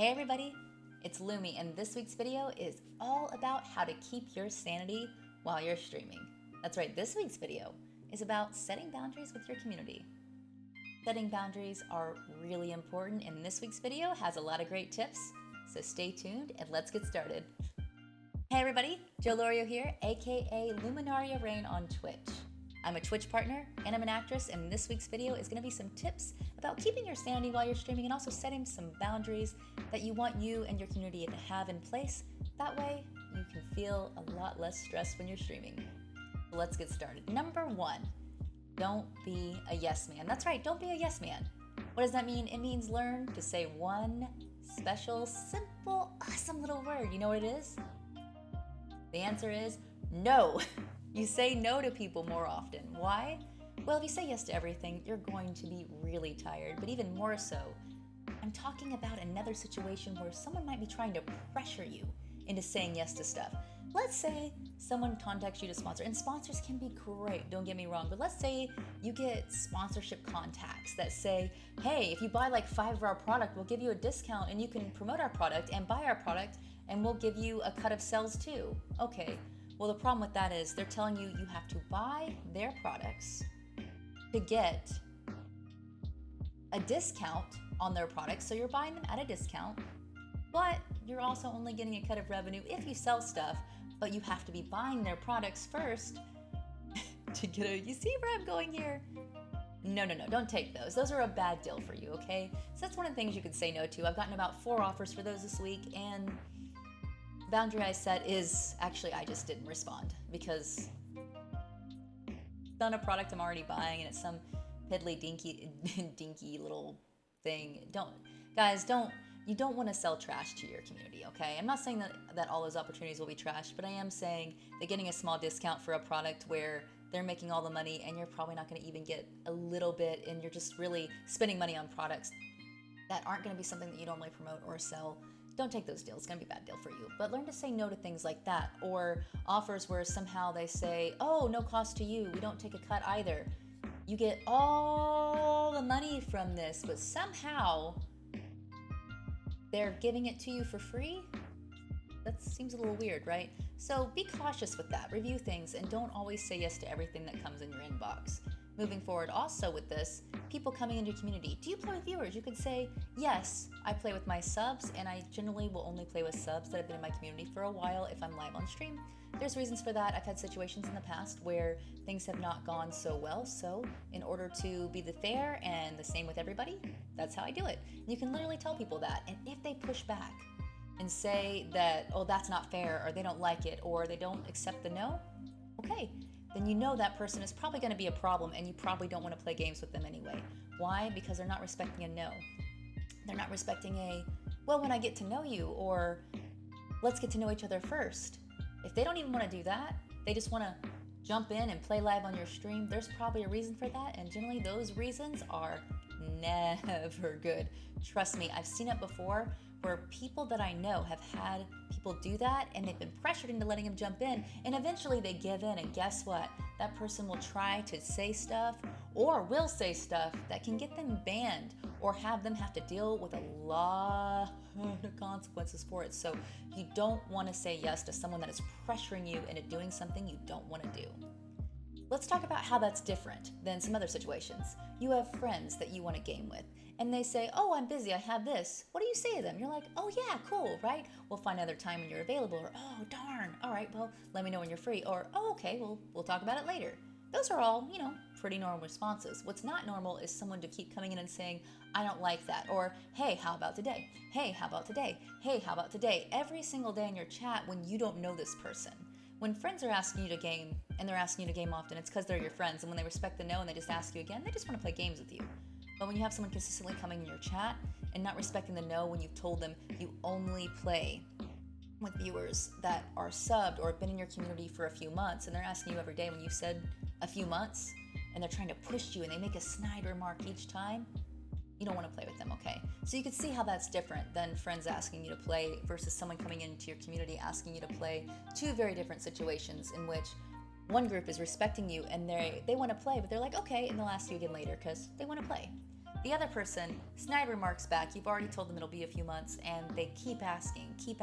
Hey everybody, it's Lumi, and this week's video is all about how to keep your sanity while you're streaming. That's right, this week's video is about setting boundaries with your community. Setting boundaries are really important, and this week's video has a lot of great tips, so stay tuned and let's get started. Hey everybody, Joe Lorio here, aka Luminaria Rain on Twitch. I'm a Twitch partner and I'm an actress, and this week's video is going to be some tips about keeping your sanity while you're streaming and also setting some boundaries that you want you and your community to have in place. That way you can feel a lot less stressed when you're streaming. So let's get started. Number 1, don't be a yes man. That's right, don't be a yes man. What does that mean? It means learn to say one special, simple, awesome little word. You know what it is? The answer is no. You say no to people more often. Why? Well, if you say yes to everything, you're going to be really tired. But even more so, I'm talking about another situation where someone might be trying to pressure you into saying yes to stuff. Let's say someone contacts you to sponsor, and sponsors can be great, don't get me wrong, but let's say you get sponsorship contacts that say, hey, if you buy like 5 of our product, we'll give you a discount and you can promote our product and buy our product and we'll give you a cut of sales too. Okay. Well, the problem with that is they're telling you you have to buy their products to get a discount on their products. So you're buying them at a discount, but you're also only getting a cut of revenue if you sell stuff, but you have to be buying their products first to get a, you see where I'm going here? No, don't take those. Those are a bad deal for you, okay? So that's one of the things you could say no to. I've gotten about 4 offers for those this week, and boundary I set is actually I just didn't respond because it's not a product I'm already buying and it's some piddly dinky little thing. You don't want to sell trash to your community, okay? I'm not saying that all those opportunities will be trash, but I am saying that getting a small discount for a product where they're making all the money and you're probably not going to even get a little bit, and you're just really spending money on products that aren't going to be something that you normally promote or sell. Don't take those deals. It's going to be a bad deal for you. But learn to say no to things like that, or offers where somehow they say, oh, no cost to you. We don't take a cut either. You get all the money from this, but somehow they're giving it to you for free? That seems a little weird, right? So be cautious with that. Review things and don't always say yes to everything that comes in your inbox. Moving forward also with this, people coming into your community. Do you play with viewers? You could say, yes, I play with my subs, and I generally will only play with subs that have been in my community for a while if I'm live on stream. There's reasons for that. I've had situations in the past where things have not gone so well, so in order to be the fair and the same with everybody, that's how I do it. You can literally tell people that, and if they push back and say that, oh, that's not fair, or they don't like it, or they don't accept the no, okay, then you know that person is probably going to be a problem and you probably don't want to play games with them anyway. Why? Because they're not respecting a no. They're not respecting a, well, when I get to know you, or let's get to know each other first. If they don't even want to do that, they just want to jump in and play live on your stream, there's probably a reason for that, and generally those reasons are never good. Trust me, I've seen it before where people that I know have had people do that and they've been pressured into letting them jump in, and eventually they give in, and guess what? That person will try to say stuff or will say stuff that can get them banned or have them have to deal with a lot of consequences for it. So you don't want to say yes to someone that is pressuring you into doing something you don't want to do. Let's talk about how that's different than some other situations. You have friends that you want to game with, and they say, oh, I'm busy, I have this. What do you say to them? You're like, oh yeah, cool, right? We'll find another time when you're available, or oh, darn, all right, well, let me know when you're free, or oh, okay, we'll talk about it later. Those are all, pretty normal responses. What's not normal is someone to keep coming in and saying, I don't like that, or hey, how about today? Hey, how about today? Hey, how about today? Every single day in your chat when you don't know this person. When friends are asking you to game, and they're asking you to game often, it's because they're your friends, and when they respect the no and they just ask you again, they just want to play games with you. But when you have someone consistently coming in your chat and not respecting the no when you've told them you only play with viewers that are subbed or have been in your community for a few months, and they're asking you every day when you said a few months, and they're trying to push you and they make a snide remark each time, you don't want to play with them, okay? So you can see how that's different than friends asking you to play versus someone coming into your community asking you to play. 2 very different situations in which one group is respecting you and they want to play, but they're like, okay, and they'll ask you again later because they want to play. The other person, snide remarks back. You've already told them it'll be a few months, and they keep asking, keep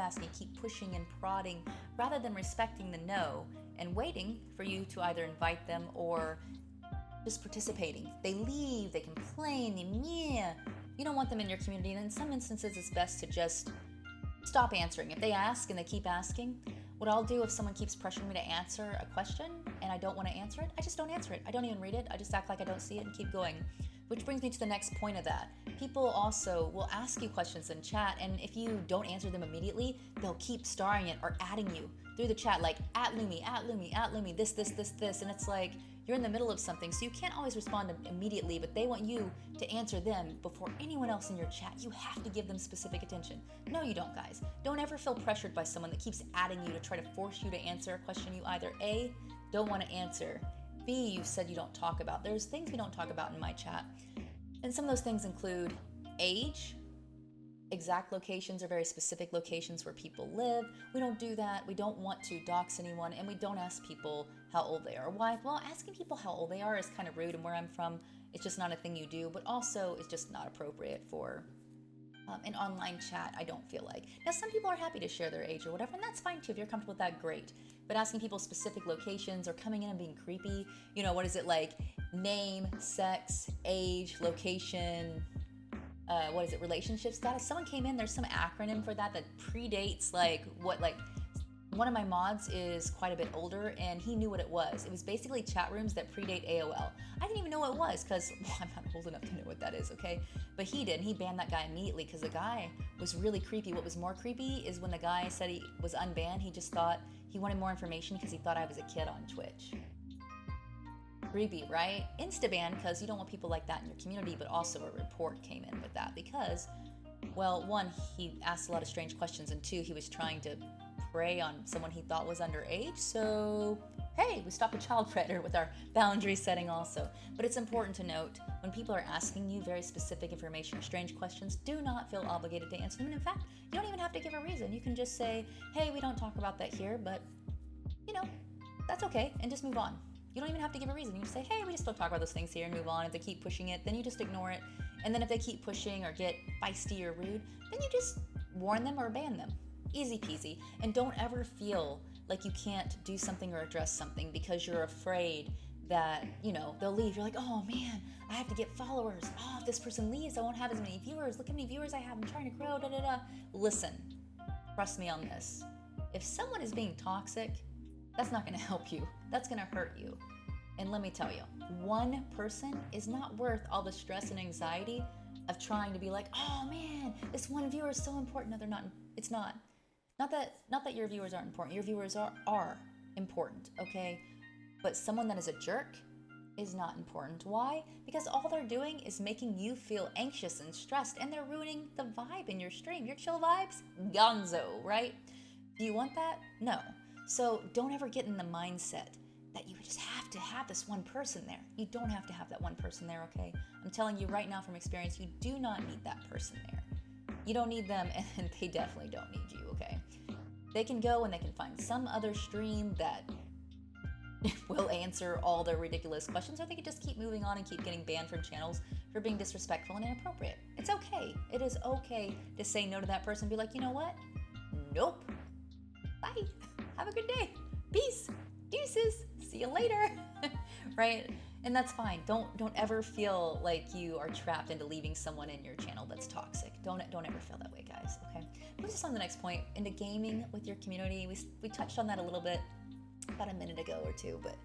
pushing and prodding, rather than respecting the no and waiting for you to either invite them or just participating. They leave, they complain, they meh. You don't want them in your community, and in some instances, it's best to just stop answering. If they ask and they keep asking, what I'll do if someone keeps pressuring me to answer a question and I don't want to answer it, I just don't answer it. I don't even read it. I just act like I don't see it and keep going. Which brings me to the next point of that. People also will ask you questions in chat, and if you don't answer them immediately, they'll keep starring it or adding you through the chat, like @Lumi, this, and it's like you're in the middle of something, so you can't always respond immediately, but they want you to answer them before anyone else in your chat. You have to give them specific attention. No, you don't, guys. Don't ever feel pressured by someone that keeps adding you to try to force you to answer a question you either A, don't want to answer, B, you've said you don't talk about. There's things we don't talk about in my chat. And some of those things include age, exact locations or very specific locations where people live. We don't do that. We don't want to dox anyone, and we don't ask people how old they are. Why? Well, asking people how old they are is kind of rude, and where I'm from, it's just not a thing you do, but also it's just not appropriate for an online chat, I don't feel like. Now, some people are happy to share their age or whatever, and that's fine too. If you're comfortable with that, great. But asking people specific locations or coming in and being creepy, what is it like? Name, sex, age, location, relationship status. Someone came in, there's some acronym for that predates one of my mods is quite a bit older, and he knew what it was. It was basically chat rooms that predate AOL. I didn't even know what it was because I'm not old enough to know what that is, okay? But he did, and he banned that guy immediately because the guy was really creepy. What was more creepy is when the guy said he was unbanned, he just thought he wanted more information because he thought I was a kid on Twitch. Creepy, right? Insta-ban because you don't want people like that in your community, but also a report came in with that because, well, one, he asked a lot of strange questions, and two, he was trying to prey on someone he thought was underage, so hey, we stop a child predator with our boundary setting also. But it's important to note, when people are asking you very specific information or strange questions, do not feel obligated to answer them. And in fact, you don't even have to give a reason. You can just say, hey, we don't talk about that here, but that's okay, and just move on. You don't even have to give a reason. You just say, hey, we just don't talk about those things here, and move on. If they keep pushing it, then you just ignore it. And then if they keep pushing or get feisty or rude, then you just warn them or ban them. Easy peasy. And don't ever feel like you can't do something or address something because you're afraid that, they'll leave. You're like, oh man, I have to get followers. Oh, if this person leaves, I won't have as many viewers. Look how many viewers I have. I'm trying to grow, Listen, trust me on this. If someone is being toxic, that's not going to help you. That's going to hurt you. And let me tell you, one person is not worth all the stress and anxiety of trying to be like, oh man, this one viewer is so important. No, they're not. It's not. Not that your viewers aren't important. Your viewers are important, okay? But someone that is a jerk is not important. Why? Because all they're doing is making you feel anxious and stressed, and they're ruining the vibe in your stream. Your chill vibes, gonzo, right? Do you want that? No. So don't ever get in the mindset that you just have to have this one person there. You don't have to have that one person there, okay? I'm telling you right now from experience, you do not need that person there. You don't need them, and they definitely don't need you, okay? They can go and they can find some other stream that will answer all their ridiculous questions, or they can just keep moving on and keep getting banned from channels for being disrespectful and inappropriate. It's okay. It is okay to say no to that person and be like, you know what? Nope. Bye. Have a good day. Peace. Deuces. See you later. Right? And that's fine. Don't ever feel like you are trapped into leaving someone in your channel that's toxic. Don't ever feel that way, guys. Okay. Moves us on to the next point, into gaming with your community. We touched on that a little bit about a minute ago or two, but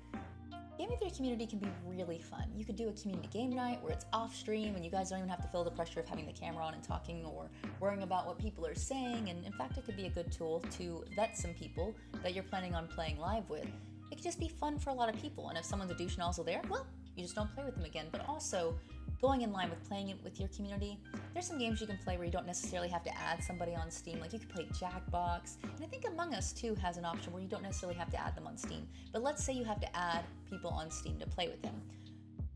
gaming with your community can be really fun. You could do a community game night where it's off stream and you guys don't even have to feel the pressure of having the camera on and talking or worrying about what people are saying. And in fact, it could be a good tool to vet some people that you're planning on playing live with. It could just be fun for a lot of people. And if someone's a douche and also there, well, you just don't play with them again. But also, going in line with playing it with your community, there's some games you can play where you don't necessarily have to add somebody on Steam. Like you could play Jackbox. And I think Among Us too has an option where you don't necessarily have to add them on Steam. But let's say you have to add people on Steam to play with them.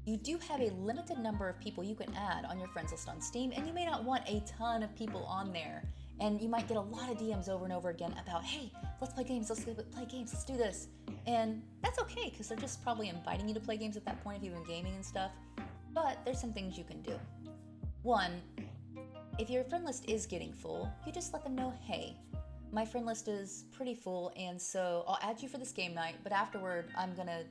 You do have a limited number of people you can add on your friends list on Steam, and you may not want a ton of people on there. And you might get a lot of DMs over and over again about, hey, let's play games, let's do this. And that's okay, because they're just probably inviting you to play games at that point if you've been gaming and stuff. But there's some things you can do. One, if your friend list is getting full, you just let them know, hey, my friend list is pretty full, and so I'll add you for this game night, but afterward, I'm gonna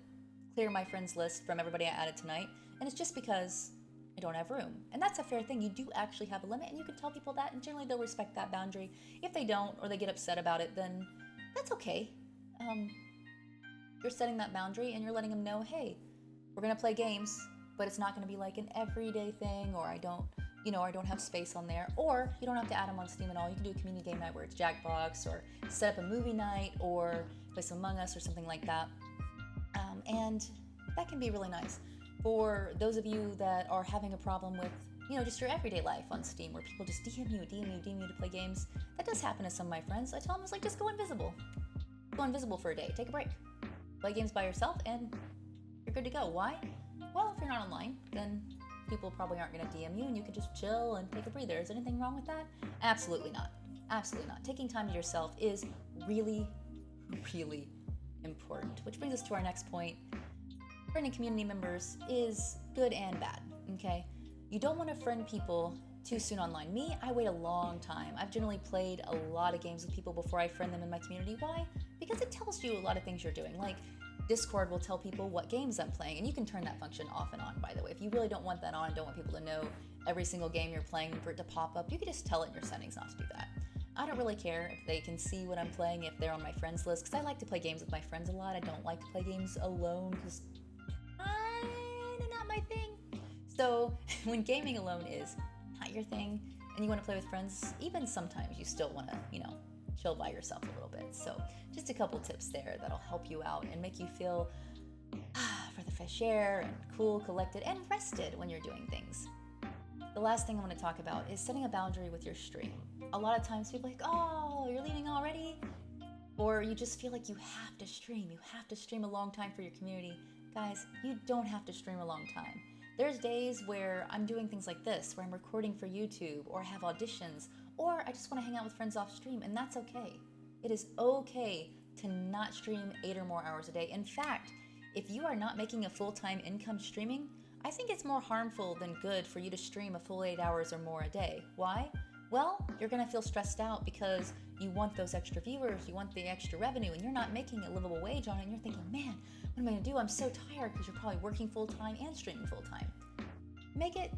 clear my friends list from everybody I added tonight, and it's just because I don't have room. And that's a fair thing. You do actually have a limit, and you can tell people that, and generally they'll respect that boundary. If they don't, or they get upset about it, then that's okay. You're setting that boundary, and you're letting them know, hey, we're gonna play games, but it's not gonna be like an everyday thing, or I don't have space on there, or you don't have to add them on Steam at all. You can do a community game night where it's Jackbox, or set up a movie night, or play some Among Us, or something like that. And that can be really nice. For those of you that are having a problem with, just your everyday life on Steam, where people just DM you to play games, that does happen to some of my friends. I tell them, it's like, just go invisible. Go invisible for a day, take a break. Play games by yourself, and you're good to go. Why? Well, if you're not online, then people probably aren't going to DM you, and you can just chill and take a breather. Is anything wrong with that? Absolutely not. Absolutely not. Taking time to yourself is really, really important. Which brings us to our next point. Friend and community members is good and bad, okay? You don't want to friend people too soon online. Me, I wait a long time. I've generally played a lot of games with people before I friend them in my community. Why? Because it tells you a lot of things you're doing. Like, Discord will tell people what games I'm playing, and you can turn that function off and on, by the way. If you really don't want that on and don't want people to know every single game you're playing for it to pop up, you can just tell it in your settings not to do that. I don't really care if they can see what I'm playing, if they're on my friends list, because I like to play games with my friends a lot. I don't like to play games alone, because kinda not my thing. So when gaming alone is not your thing, and you want to play with friends, even sometimes you still want to, chill by yourself a little bit. So just a couple tips there that'll help you out and make you feel for the fresh air and cool, collected, and rested when you're doing things. The last thing I want to talk about is setting a boundary with your stream. A lot of times people are like, oh, you're leaving already? Or you just feel like you have to stream. You have to stream a long time for your community. Guys, you don't have to stream a long time. There's days where I'm doing things like this, where I'm recording for YouTube, or I have auditions, or I just want to hang out with friends off stream, and that's okay. It is okay to not stream 8 or more hours a day. In fact, if you are not making a full-time income streaming, I think it's more harmful than good for you to stream a full 8 hours or more a day. Why? Well, you're gonna feel stressed out because you want those extra viewers, you want the extra revenue, and you're not making a livable wage on it, and you're thinking, man, what am I gonna do? I'm so tired, because you're probably working full-time and streaming full-time. Maybe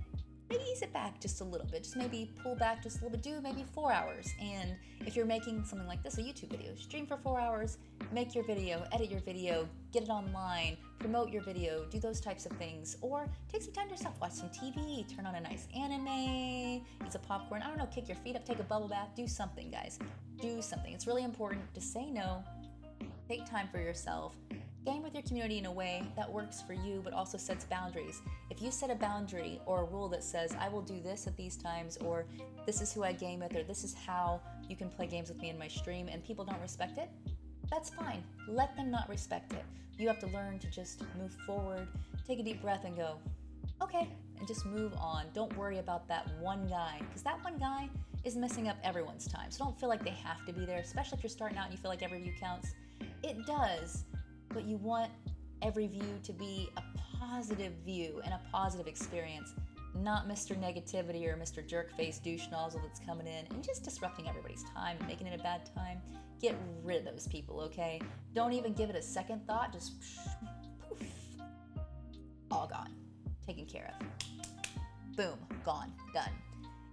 ease it back just a little bit. Just maybe pull back just a little bit. Do maybe 4 hours. And if you're making something like this, a YouTube video, stream for 4 hours, make your video, edit your video, get it online, promote your video, do those types of things. Or take some time to yourself, watch some TV, turn on a nice anime, eat some popcorn, I don't know, kick your feet up, take a bubble bath, do something, guys. Do something. It's really important to say no, take time for yourself, game with your community in a way that works for you but also sets boundaries. If you set a boundary or a rule that says, I will do this at these times, or this is who I game with, or this is how you can play games with me in my stream, and people don't respect it, that's fine. Let them not respect it. You have to learn to just move forward, take a deep breath and go, okay, and just move on. Don't worry about that one guy, because that one guy is messing up everyone's time. So don't feel like they have to be there, especially if you're starting out and you feel like every view counts. It does, but you want every view to be a positive view and a positive experience, not Mr. Negativity or Mr. Jerkface douche nozzle that's coming in and just disrupting everybody's time and making it a bad time. Get rid of those people, okay? Don't even give it a second thought, just poof, all gone, taken care of. Boom, gone, done.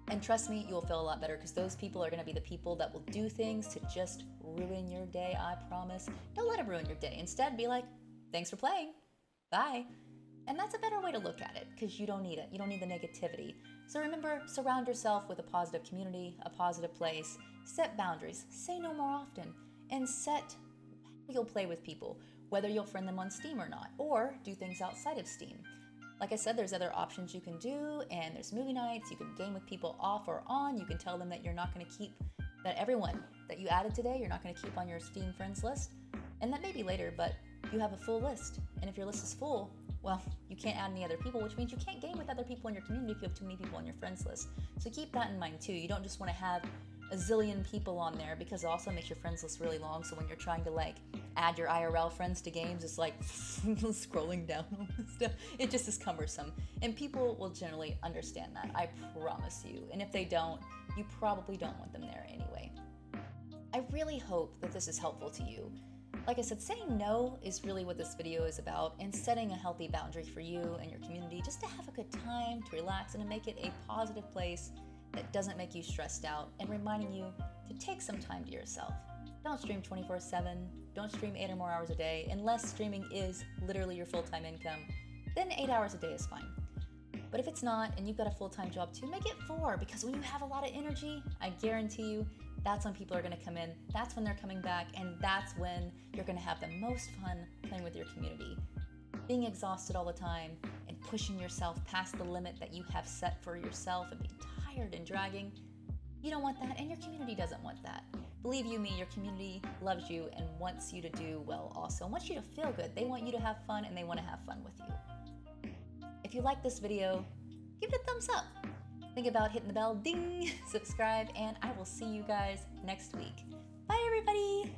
And trust me, you'll feel a lot better, because those people are going to be the people that will do things to just ruin your day, I promise. Don't let it ruin your day. Instead, be like, thanks for playing. Bye. And that's a better way to look at it, because you don't need it. You don't need the negativity. So remember, surround yourself with a positive community, a positive place. Set boundaries. Say no more often. And set how you'll play with people, whether you'll friend them on Steam or not, or do things outside of Steam. Like I said, there's other options you can do, and there's movie nights. You can game with people off or on. You can tell them that you're not going to keep, that everyone that you added today, you're not going to keep on your Steam friends list. And that may be later, but you have a full list. And if your list is full, well, you can't add any other people, which means you can't game with other people in your community if you have too many people on your friends list. So keep that in mind too. You don't just want to have a zillion people on there, because it also makes your friends list really long. So when you're trying to like add your IRL friends to games, it's like scrolling down on the So it just is cumbersome. And people will generally understand that, I promise you. And if they don't, you probably don't want them there anyway. I really hope that this is helpful to you. Like I said, saying no is really what this video is about, and setting a healthy boundary for you and your community just to have a good time, to relax, and to make it a positive place that doesn't make you stressed out, and reminding you to take some time to yourself. Don't stream 24/7, don't stream 8 or more hours a day, unless streaming is literally your full-time income, then 8 hours a day is fine. But if it's not, and you've got a full-time job too, make it 4, because when you have a lot of energy, I guarantee you, that's when people are gonna come in, that's when they're coming back, and that's when you're gonna have the most fun playing with your community. Being exhausted all the time and pushing yourself past the limit that you have set for yourself and being tired and dragging, you don't want that, and your community doesn't want that. Believe you me, your community loves you and wants you to do well also, and wants you to feel good. They want you to have fun, and they want to have fun with you. If you like this video, give it a thumbs up. Think about hitting the bell, ding, subscribe, and I will see you guys next week. Bye, everybody.